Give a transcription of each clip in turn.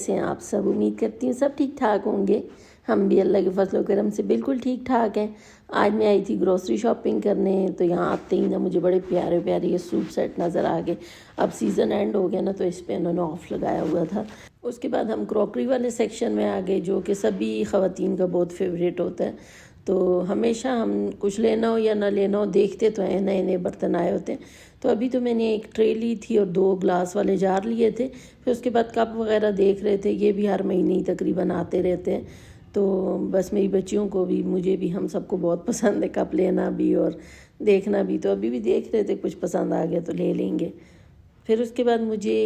कैसे हैं आप सब? उम्मीद करती हूँ सब ठीक ठाक होंगे। हम भी अल्लाह के फजल करम से बिल्कुल ठीक ठाक हैं। आज मैं आई थी ग्रोसरी शॉपिंग करने, तो यहाँ आते ही ना मुझे बड़े प्यारे प्यारे ये सूट सेट नज़र आ गए। अब सीज़न एंड हो गया ना, तो इस पर उन्होंने ऑफ़ लगाया हुआ था। उसके बाद हम क्रॉकरी वाले सेक्शन में आ गए, जो कि सभी ख़वातीन का बहुत फेवरेट होता है। तो हमेशा हम कुछ लेना हो या ना लेना हो, देखते तो हैं नए नए बर्तन आए होते हैं। तो अभी तो मैंने एक ट्रे ली थी और 2 ग्लास वाले जार लिए थे। फिर उसके बाद कप वगैरह देख रहे थे, ये भी हर महीने ही तकरीबन आते रहते हैं। तो बस मेरी बच्चियों को भी, मुझे भी, हम सबको बहुत पसंद है कप लेना भी और देखना भी। तो अभी भी देख रहे थे, कुछ पसंद आ गया तो ले लेंगे। फिर उसके बाद मुझे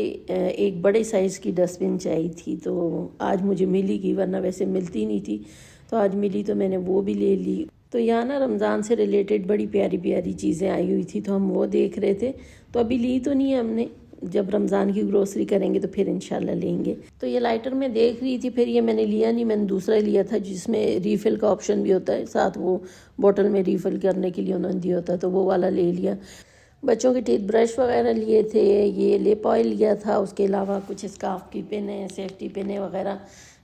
एक बड़े साइज़ की डस्टबिन चाहिए थी, तो आज मुझे मिली की, वरना वैसे मिलती नहीं थी। तो आज मिली तो मैंने वो भी ले ली। तो यहाँ ना रमज़ान से रिलेटेड बड़ी प्यारी प्यारी चीज़ें आई हुई थी, तो हम वो देख रहे थे। तो अभी ली तो नहीं है हमने, जब रमज़ान की ग्रोसरी करेंगे तो फिर इंशाल्लाह लेंगे। तो ये लाइटर मैं देख रही थी, फिर ये मैंने लिया नहीं, मैंने दूसरा लिया था जिसमें रीफ़िल का ऑप्शन भी होता है, साथ वो बोतल में रीफ़िल करने के लिए उन्होंने दिया होता है, तो वो वाला ले लिया। बच्चों के टीथ ब्रश वगैरह लिए थे, ये लिप ऑयल लिया था, उसके अलावा कुछ स्कार्फ की पिनें, सेफ्टी पिनें वगैरह।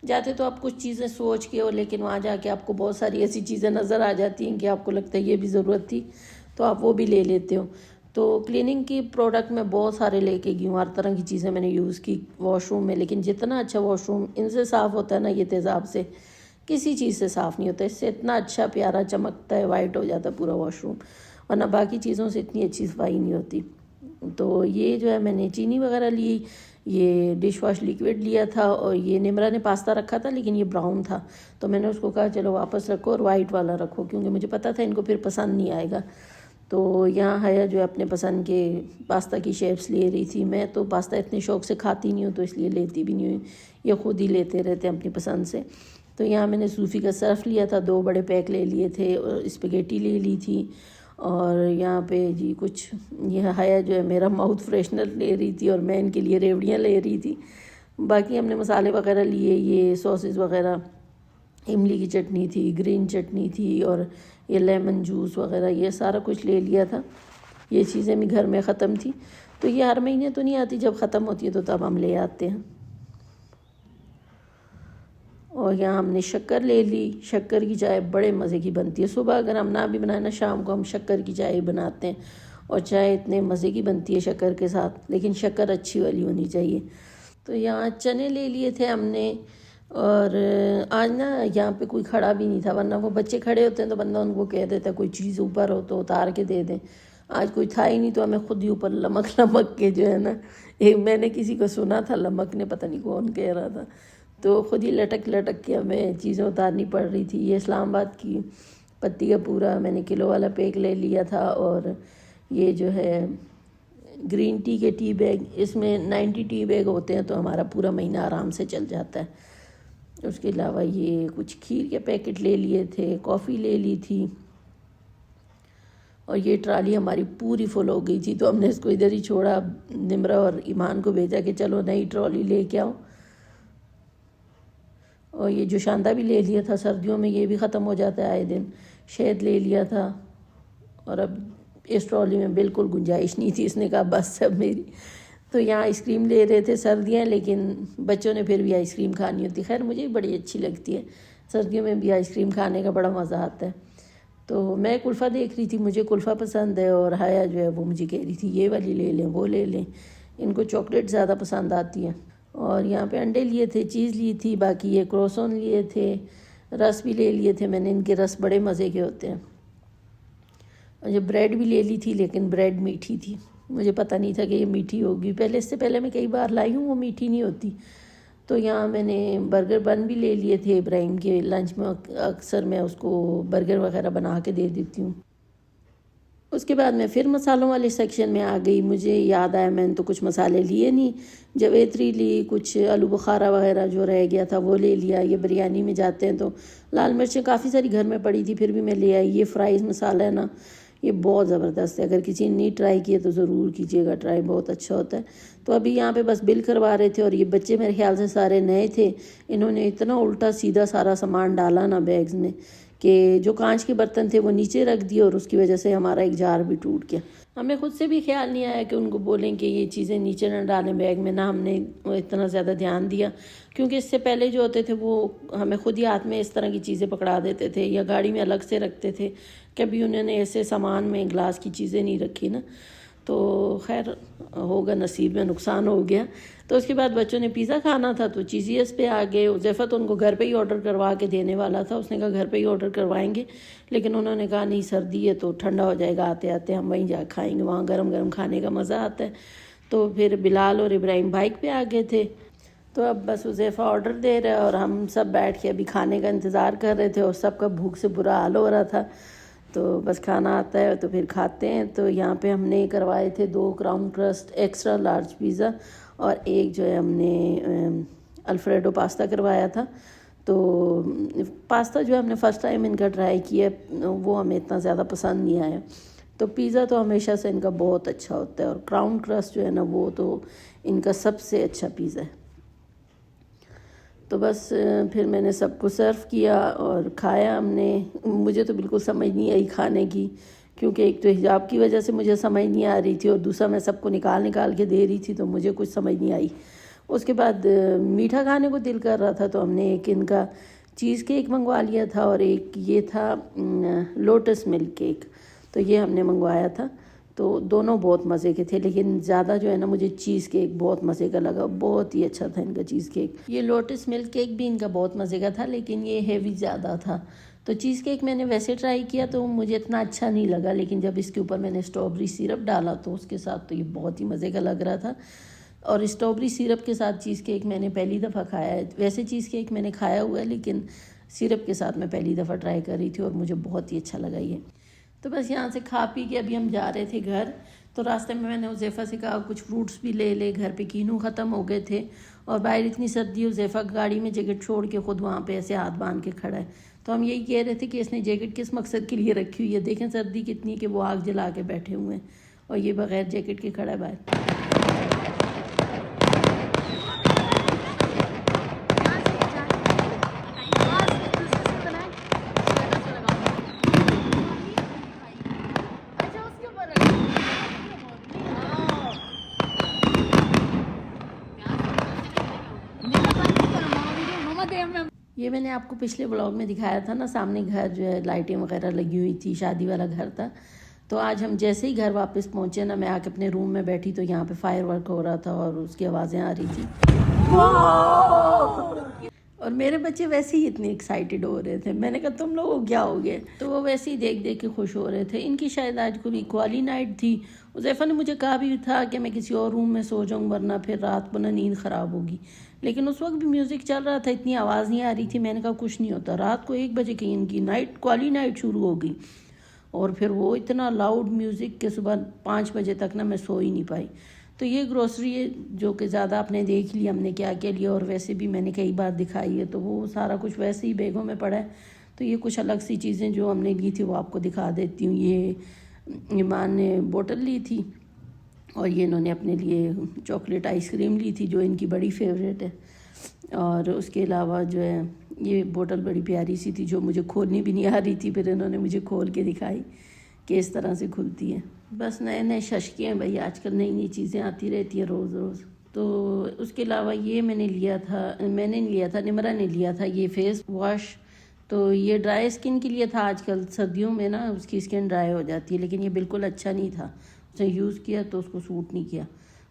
जाते तो आप कुछ चीज़ें सोच के हो, लेकिन वहाँ जाके आपको बहुत सारी ऐसी चीज़ें नज़र आ जाती हैं कि आपको लगता है ये भी ज़रूरत थी, तो आप वो भी ले लेते हो। तो क्लीनिंग की प्रोडक्ट मैं बहुत सारे लेके गई हूँ, हर तरह की चीज़ें मैंने यूज़ की वॉशरूम में। लेकिन जितना अच्छा वॉशरूम इनसे साफ़ होता है ना, ये तेज़ाब से किसी चीज़ से साफ़ नहीं होता। इससे इतना अच्छा प्यारा चमकता है, वाइट हो जाता है पूरा वॉशरूम, वरना बाकी चीज़ों से इतनी अच्छी सफाई नहीं होती। तो ये जो है मैंने चीनी वगैरह ली, ये डिश वॉश लिक्विड लिया था, और ये निमरा ने पास्ता रखा था लेकिन ये ब्राउन था, तो मैंने उसको कहा चलो वापस रखो और वाइट वाला रखो, क्योंकि मुझे पता था इनको फिर पसंद नहीं आएगा। तो यहाँ हया जो है अपने पसंद के पास्ता की शेप्स ले रही थी। मैं तो पास्ता इतने शौक़ से खाती नहीं हूँ, तो इसलिए लेती भी नहीं हूँ, ये ख़ुद ही लेते रहते हैं अपनी पसंद से। तो यहाँ मैंने सूफ़ी का सर्फ़ लिया था, 2 बड़े पैक ले लिए थे, और स्पेगेटी ले ली थी। और यहाँ पे जी कुछ यह हया जो है मेरा माउथ फ्रेशनर ले रही थी, और मैं इनके लिए रेवड़ियाँ ले रही थी। बाकी हमने मसाले वगैरह लिए, ये सॉसेस वगैरह, इमली की चटनी थी, ग्रीन चटनी थी, और ये लेमन जूस वगैरह, ये सारा कुछ ले लिया था। ये चीज़ें भी घर में ख़त्म थी, तो ये हर महीने तो नहीं आती, जब ख़त्म होती है तो तब हम ले आते हैं। और यहाँ हमने शक्कर ले ली। शक्कर की चाय बड़े मज़े की बनती है। सुबह अगर हम ना भी बनाए ना, शाम को हम शक्कर की चाय बनाते हैं, और चाय इतने मज़े की बनती है शक्कर के साथ, लेकिन शक्कर अच्छी वाली होनी चाहिए। तो यहाँ चने ले लिए थे हमने। और आज ना यहाँ पे कोई खड़ा भी नहीं था, वरना वो बच्चे खड़े होते हैं तो बंदा उनको कह देता कोई चीज़ ऊपर हो तो उतार के दे दें। आज कोई था ही नहीं, तो हमें खुद ही ऊपर लमक लमक के जो है ना, एक मैंने किसी को सुना था लमकने, पता नहीं कौन कह रहा था, तो ख़ुद ही लटक लटक के हमें चीज़ें उतारनी पड़ रही थी। ये इस्लामाबाद की पत्ती का पूरा मैंने किलो वाला पैक ले लिया था। और ये जो है ग्रीन टी के टी बैग, इसमें 90 टी बैग होते हैं, तो हमारा पूरा महीना आराम से चल जाता है। उसके अलावा ये कुछ खीर के पैकेट ले लिए थे, कॉफ़ी ले ली थी। और ये ट्राली हमारी पूरी फुल हो गई थी, तो हमने इसको इधर ही छोड़ा। निमरा और ईमान को भेजा कि चलो नई ट्रॉली लेके आओ। और ये जो शांदा भी ले लिया था, सर्दियों में ये भी ख़त्म हो जाता है आए दिन। शहद ले लिया था, और अब इस ट्रॉली में बिल्कुल गुंजाइश नहीं थी, इसने कहा बस सब मेरी। तो यहाँ आइसक्रीम ले रहे थे, सर्दियाँ, लेकिन बच्चों ने फिर भी आइसक्रीम खानी होती। खैर मुझे भी बड़ी अच्छी लगती है, सर्दियों में भी आइसक्रीम खाने का बड़ा मज़ा आता है। तो मैं कुल्फ़ा देख रही थी, मुझे कुल्फ़ा पसंद है, और हाया जो है वो मुझे कह रही थी ये वाली ले लें, वो ले लें, इनको चॉकलेट ज़्यादा पसंद आती है। और यहाँ पे अंडे लिए थे, चीज़ ली थी, बाकी ये क्रोसन लिए थे, रस भी ले लिए थे मैंने, इनके रस बड़े मज़े के होते हैं। और ये ब्रेड भी ले ली थी, लेकिन ब्रेड मीठी थी, मुझे पता नहीं था कि ये मीठी होगी। इससे पहले मैं कई बार लाई हूँ, वो मीठी नहीं होती। तो यहाँ मैंने बर्गर बन भी ले लिए थे। इब्राहिम के लंच में अक्सर मैं उसको बर्गर वगैरह बना के दे देती हूँ। उसके बाद मैं फिर मसालों वाले सेक्शन में आ गई। मुझे याद आया मैंने तो कुछ मसाले लिए नहीं, जवेत्री ली, कुछ आलू बुखारा वगैरह जो रह गया था वो ले लिया। ये बिरयानी में जाते हैं तो लाल मिर्चें काफ़ी सारी घर में पड़ी थी, फिर भी मैं ले आई। ये फ्राइज़ मसाला है ना, ये बहुत ज़बरदस्त है, अगर किसी ने नहीं ट्राई किया तो ज़रूर कीजिएगा ट्राई, बहुत अच्छा होता है। तो अभी यहाँ पे बस बिल करवा रहे थे, और ये बच्चे मेरे ख्याल से सारे नए थे, इन्होंने इतना उल्टा सीधा सारा सामान डाला ना बैग्स में, कि जो कांच के बर्तन थे वो नीचे रख दिए, और उसकी वजह से हमारा एक जार भी टूट गया। हमें खुद से भी ख्याल नहीं आया कि उनको बोलें कि ये चीज़ें नीचे न डालें बैग में, ना हमने इतना ज़्यादा ध्यान दिया, क्योंकि इससे पहले जो होते थे वो हमें खुद ही हाथ में इस तरह की चीज़ें पकड़ा देते थे या गाड़ी में अलग से रखते थे। कभी उन्होंने ऐसे सामान में ग्लास की चीज़ें नहीं रखी ना, तो खैर होगा, नसीब में नुकसान हो गया। तो उसके बाद बच्चों ने पिज़्ज़ा खाना था तो चीज़ियस पे आ गए। उज़ैफ़ा तो उनको घर पे ही ऑर्डर करवा के देने वाला था, उसने कहा घर पे ही ऑर्डर करवाएंगे, लेकिन उन्होंने कहा नहीं, सर्दी है तो ठंडा हो जाएगा, आते आते हम वहीं जा खाएंगे, वहाँ गरम गरम खाने का मज़ा आता है। तो फिर बिलाल और इब्राहिम बाइक पे आ गए थे। तो अब बस उज़ैफ़ा ऑर्डर दे रहा है और हम सब बैठ के अभी खाने का इंतज़ार कर रहे थे और सबका भूख से बुरा हाल हो रहा था। तो बस खाना आता है तो फिर खाते हैं। तो यहाँ पे हमने करवाए थे 2 crown crust extra large pizza और एक जो है हमने अल्फ्रेडो पास्ता करवाया था। तो पास्ता जो है हमने फ़र्स्ट टाइम इनका ट्राई किया, वो हमें इतना ज़्यादा पसंद नहीं आया। तो पिज़्ज़ा तो हमेशा से इनका बहुत अच्छा होता है और क्राउन क्रस्ट जो है ना वो तो इनका सबसे अच्छा पिज़्ज़ा है। तो बस फिर मैंने सबको सर्व किया और खाया हमने। मुझे तो बिल्कुल समझ नहीं आई खाने की, क्योंकि एक तो हिजाब की वजह से मुझे समझ नहीं आ रही थी और दूसरा मैं सबको निकाल निकाल के दे रही थी तो मुझे कुछ समझ नहीं आई। उसके बाद मीठा खाने को दिल कर रहा था तो हमने एक इनका चीज़ केक मंगवा लिया था और एक ये था लोटस मिल्क केक, तो ये हमने मंगवाया था। तो दोनों बहुत मज़े के थे, लेकिन ज़्यादा जो है ना मुझे चीज़ केक बहुत मज़े का लगा, बहुत ही अच्छा था इनका चीज़ केक। ये लोटस मिल्क केक भी इनका बहुत मज़े का था, लेकिन ये हेवी ज़्यादा था। तो चीज़ केक मैंने वैसे ट्राई किया तो मुझे इतना अच्छा नहीं लगा, लेकिन जब इसके ऊपर मैंने स्ट्रॉबेरी सिरप डाला तो उसके साथ तो ये बहुत ही मज़े का लग रहा था। और स्ट्रॉबेरी सिरप के साथ चीज़ केक मैंने पहली दफ़ा खाया है। वैसे चीज़ केक मैंने खाया हुआ है, लेकिन सिरप के साथ मैं पहली दफ़ा ट्राई कर रही थी और मुझे बहुत ही अच्छा लगा ये। तो बस यहाँ से खा पी के अभी हम जा रहे थे घर। तो रास्ते में मैंने उज़ैफ़ा से कहा कुछ फ्रूट्स भी ले ले, घर पे कीनू ख़त्म हो गए थे और बाहर इतनी सर्दी। उज़ैफ़ा गाड़ी में जैकेट छोड़ के ख़ुद वहाँ पे ऐसे हाथ बांध के खड़ा है। तो हम यही कह रहे थे कि इसने जैकेट किस मकसद के लिए रखी हुई है, देखें सर्दी कितनी कि वो आग जला के बैठे हुए हैं और ये बग़ैर जैकेट के खड़ा है बाहर। ये मैंने आपको पिछले व्लॉग में दिखाया था ना, सामने घर जो है लाइटें वगैरह लगी हुई थी, शादी वाला घर था। तो आज हम जैसे ही घर वापस पहुँचे ना, मैं आके अपने रूम में बैठी तो यहाँ पे फायर वर्क हो रहा था और उसकी आवाज़ें आ रही थी और मेरे बच्चे वैसे ही इतने एक्साइटेड हो रहे थे। मैंने कहा तुम लोगों को क्या हो गया, तो वो वैसे ही देख देख के खुश हो रहे थे। इनकी शायद आज कोई इक्वाली नाइट थी। उज़ैफ़ा ने मुझे कहा भी था कि मैं किसी और रूम में सो जाऊँ वरना फिर रात को ना नींद ख़राब होगी, लेकिन उस वक्त भी म्यूज़िक चल रहा था, इतनी आवाज़ नहीं आ रही थी। मैंने कहा कुछ नहीं होता। रात को 1 बजे की इनकी नाइट क्वाली नाइट शुरू हो गई और फिर वो इतना लाउड म्यूज़िक के सुबह 5 बजे तक ना मैं सो ही नहीं पाई। तो ये ग्रोसरी है जो कि ज़्यादा आपने देख लिया हमने क्या क्या लिया, और वैसे भी मैंने कई बार दिखाई है, तो वो सारा कुछ वैसे ही बैगों में पड़ा है। तो ये कुछ अलग सी चीज़ें जो हमने ली थी वो आपको दिखा देती हूँ। ये ईमान ने बोतल ली थी और ये इन्होंने अपने लिए चॉकलेट आइसक्रीम ली थी जो इनकी बड़ी फेवरेट है। और उसके अलावा जो है ये बोतल बड़ी प्यारी सी थी जो मुझे खोलनी भी नहीं आ रही थी, फिर इन्होंने मुझे खोल के दिखाई कि इस तरह से खुलती है। बस नए नए शशके हैं भाई, आजकल नई नई चीज़ें आती रहती हैं रोज़ रोज़। तो उसके अलावा ये मैंने नहीं लिया था, निमरा ने लिया था ये फेस वॉश। तो ये ड्राई स्किन के लिए था, आजकल सर्दियों में ना उसकी स्किन ड्राई हो जाती है, लेकिन ये बिल्कुल अच्छा नहीं था। उसने यूज़ किया तो उसको सूट नहीं किया।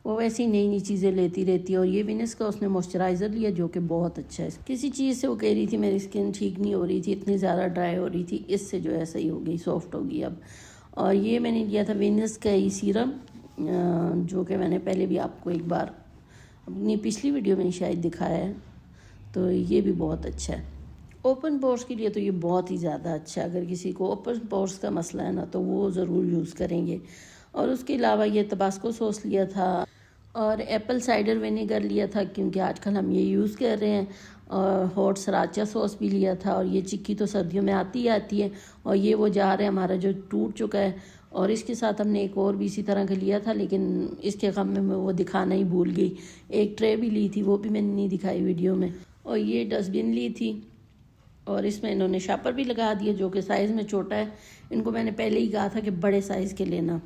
वो वैसे ही नई नई चीज़ें लेती रहती है। और ये विनस का उसने मॉइस्चराइज़र लिया जो कि बहुत अच्छा है। किसी चीज़ से वो कह रही थी मेरी स्किन ठीक नहीं हो रही थी, इतनी ज़्यादा ड्राई हो रही थी, इससे जो है सही हो गई, सॉफ्ट हो गई अब। और ये मैंने लिया था विनस का ही सीरम, जो कि मैंने पहले भी आपको एक बार अपनी पिछली वीडियो में शायद दिखाया है। तो ये भी बहुत अच्छा है ओपन पोर्स के लिए, तो ये बहुत ही ज़्यादा अच्छा है। अगर किसी को ओपन पोर्स का मसला है ना तो वो ज़रूर यूज़ करेंगे। और उसके अलावा ये तबास्को सॉस लिया था और एप्पल साइडर विनेगर लिया था, क्योंकि आजकल हम ये यूज़ कर रहे हैं। और हॉट सराचा सॉस भी लिया था। और ये चिक्की तो सर्दियों में आती ही आती है, और ये वो जार है हमारा जो टूट चुका है। और इसके साथ हमने एक और भी इसी तरह का लिया था, लेकिन इसके गम में मैं वो दिखाना ही भूल गई। एक ट्रे भी ली थी, वो भी मैंने नहीं दिखाई वीडियो में। और ये डस्टबिन ली थी और इसमें इन्होंने शापर भी लगा दिया जो कि साइज़ में छोटा है। इनको मैंने पहले ही कहा था कि बड़े साइज़ के लेना।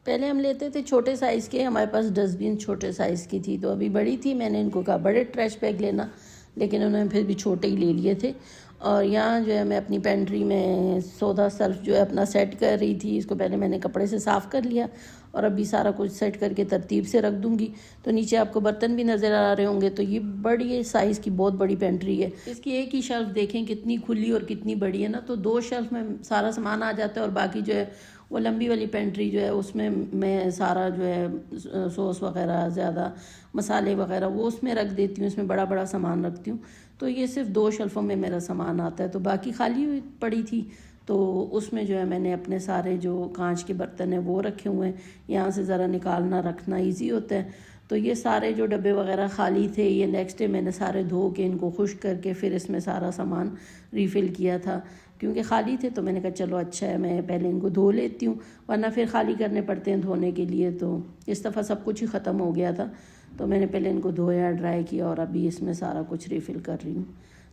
पहले हम लेते थे छोटे साइज़ के, हमारे पास डस्टबिन छोटे साइज़ की थी, तो अभी बड़ी थी, मैंने इनको कहा बड़े ट्रैश बैग लेना, लेकिन उन्होंने फिर भी छोटे ही ले लिए थे। और यहाँ जो है मैं अपनी पेंट्री में सौदा सर्फ जो है अपना सेट कर रही थी। इसको पहले मैंने कपड़े से साफ़ कर लिया और अभी सारा कुछ सेट करके तरतीब से रख दूँगी। तो नीचे आपको बर्तन भी नज़र आ रहे होंगे। तो ये बड़ी साइज़ की बहुत बड़ी पेंट्री है। इसकी एक ही शेल्फ़ देखें कितनी खुली और कितनी बड़ी है ना, तो 2 शेल्फ़ में सारा सामान आ जाता है और बाकी जो है वो लंबी वाली पेंट्री जो है उसमें मैं सारा जो है सॉस वगैरह ज़्यादा मसाले वगैरह वो उसमें रख देती हूँ, इसमें बड़ा बड़ा सामान रखती हूँ। तो ये सिर्फ 2 शेल्फ़ों में मेरा सामान आता है। तो बाकी खाली हुई पड़ी थी, तो उसमें जो है मैंने अपने सारे जो कांच के बर्तन हैं वो रखे हुए हैं। यहाँ से ज़रा निकालना रखना ईजी होता है। तो ये सारे जो डब्बे वगैरह खाली थे, ये नेक्स्ट डे मैंने सारे धो के इनको खुश्क करके फिर इसमें सारा सामान रीफ़िल किया था, क्योंकि खाली थे। तो मैंने कहा चलो अच्छा है मैं पहले इनको धो लेती हूँ, वरना फिर खाली करने पड़ते हैं धोने के लिए। तो इस दफ़ा सब कुछ ही ख़त्म हो गया था, तो मैंने पहले इनको धोया, ड्राई किया और अभी इसमें सारा कुछ रीफ़िल कर रही हूँ।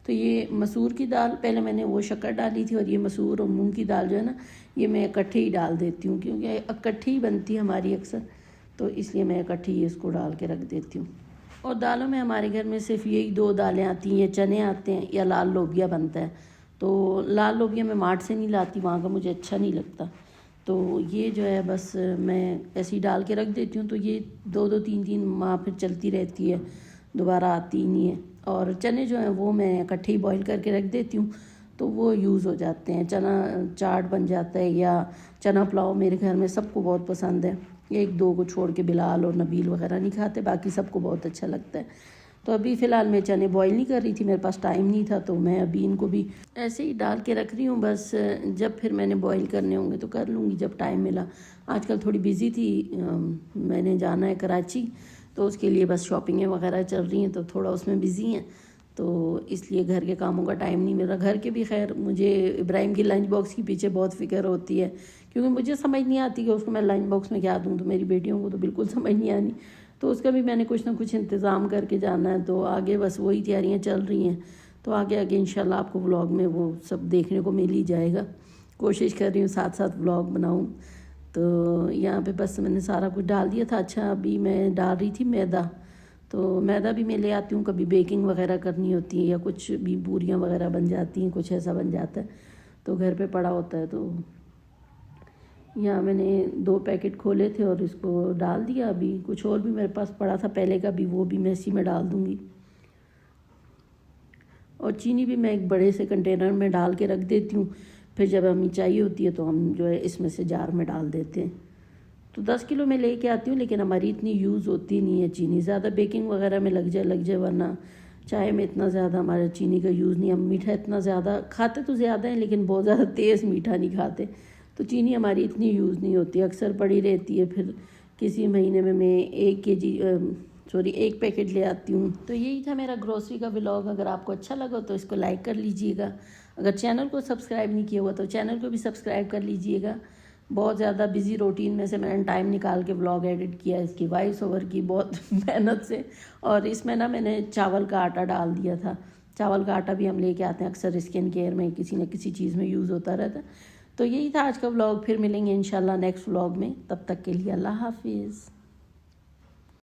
तो ये मसूर की दाल पहले मैंने वो शक्कर डाली थी, और ये मसूर और मूंग की दाल जो है ना, ये मैं इकट्ठे ही डाल देती हूँ, क्योंकि इकट्ठी ही बनती है हमारी अक्सर, तो इसलिए मैं इकट्ठी ही इसको डाल के रख देती हूँ। और दालों में हमारे घर में सिर्फ यही 2 दालें आती हैं, या चने आते हैं या लाल लोबिया बनता है। तो लाल लोबिया मैं मार्ट से नहीं लाती, वहाँ का मुझे अच्छा नहीं लगता। तो ये जो है बस मैं ऐसे ही डाल के रख देती हूँ, तो ये 2-2 3-3 माह फिर चलती रहती है, दोबारा आती ही नहीं है। और चने जो हैं वो मैं इकट्ठे ही बॉईल करके रख देती हूँ, तो वो यूज़ हो जाते हैं। चना चाट बन जाता है, या चना पुलाव मेरे घर में सबको बहुत पसंद है। 1-2 को छोड़ के बिलाल और नबील वगैरह नहीं खाते, बाकी सबको बहुत अच्छा लगता है। तो अभी फ़िलहाल मैं चने बॉईल नहीं कर रही थी, मेरे पास टाइम नहीं था, तो मैं अभी इनको भी ऐसे ही डाल के रख रही हूँ। बस जब फिर मैंने बॉईल करने होंगे तो कर लूँगी जब टाइम मिला। आजकल थोड़ी बिज़ी थी, मैंने जाना है कराची, तो उसके लिए बस शॉपिंगें वगैरह चल रही हैं, तो थोड़ा उसमें बिज़ी हैं, तो इसलिए घर के कामों का टाइम नहीं मिल रहा। घर के भी खैर मुझे इब्राहिम की लंच बॉक्स के पीछे बहुत फ़िक्र होती है, क्योंकि मुझे समझ नहीं आती कि उसको मैं लंच बॉक्स में क्या दूँ, तो मेरी बेटियों को तो बिल्कुल समझ नहीं आनी। तो उसका भी मैंने कुछ ना कुछ इंतज़ाम करके जाना है। तो आगे बस वही तैयारियां चल रही हैं, तो आगे आगे इंशाल्लाह आपको व्लॉग में वो सब देखने को मिल ही जाएगा। कोशिश कर रही हूँ साथ साथ व्लॉग बनाऊँ। तो यहाँ पे बस मैंने सारा कुछ डाल दिया था। अच्छा, अभी मैं डाल रही थी मैदा, तो मैदा भी मैं ले आती हूँ, कभी बेकिंग वगैरह करनी होती है या कुछ भी पूरियाँ वगैरह बन जाती हैं, कुछ ऐसा बन जाता है तो घर पे पड़ा होता है। तो यहाँ मैंने 2 पैकेट खोले थे और इसको डाल दिया। अभी कुछ और भी मेरे पास पड़ा था पहले का, भी वो भी मैं इसी में डाल दूँगी। और चीनी भी मैं एक बड़े से कंटेनर में डाल के रख देती हूँ, फिर जब हमें चाहिए होती है तो हम जो है इसमें से जार में डाल देते हैं। तो 10 किलो में लेके आती हूँ, लेकिन हमारी इतनी यूज़ होती नहीं है चीनी, ज़्यादा बेकिंग वगैरह में लग जाए, वरना चाय में इतना ज़्यादा हमारा चीनी का यूज़ नहीं। हम मीठा इतना ज़्यादा खाते तो ज़्यादा है, लेकिन बहुत ज़्यादा तेज़ मीठा नहीं खाते, तो चीनी हमारी इतनी यूज़ नहीं होती, अक्सर पड़ी रहती है। फिर किसी महीने में मैं 1 पैकेट ले आती हूँ। तो यही था मेरा ग्रोसरी का व्लॉग। अगर आपको अच्छा लगा तो इसको लाइक कर लीजिएगा। अगर चैनल को सब्सक्राइब नहीं किया हुआ तो चैनल को भी सब्सक्राइब कर लीजिएगा। बहुत ज़्यादा बिज़ी रूटीन में से मैंने टाइम निकाल के व्लॉग एडिट किया, इसकी वॉइस ओवर की बहुत मेहनत से। और इसमें ना मैंने चावल का आटा डाल दिया था। चावल का आटा भी हम लेके आते हैं अक्सर, स्किन केयर में किसी न किसी चीज़ में यूज़ होता रहता है। तो यही था आज का व्लॉग। फिर मिलेंगे इंशाल्लाह नेक्स्ट व्लॉग में, तब तक के लिए अल्लाह हाफिज़।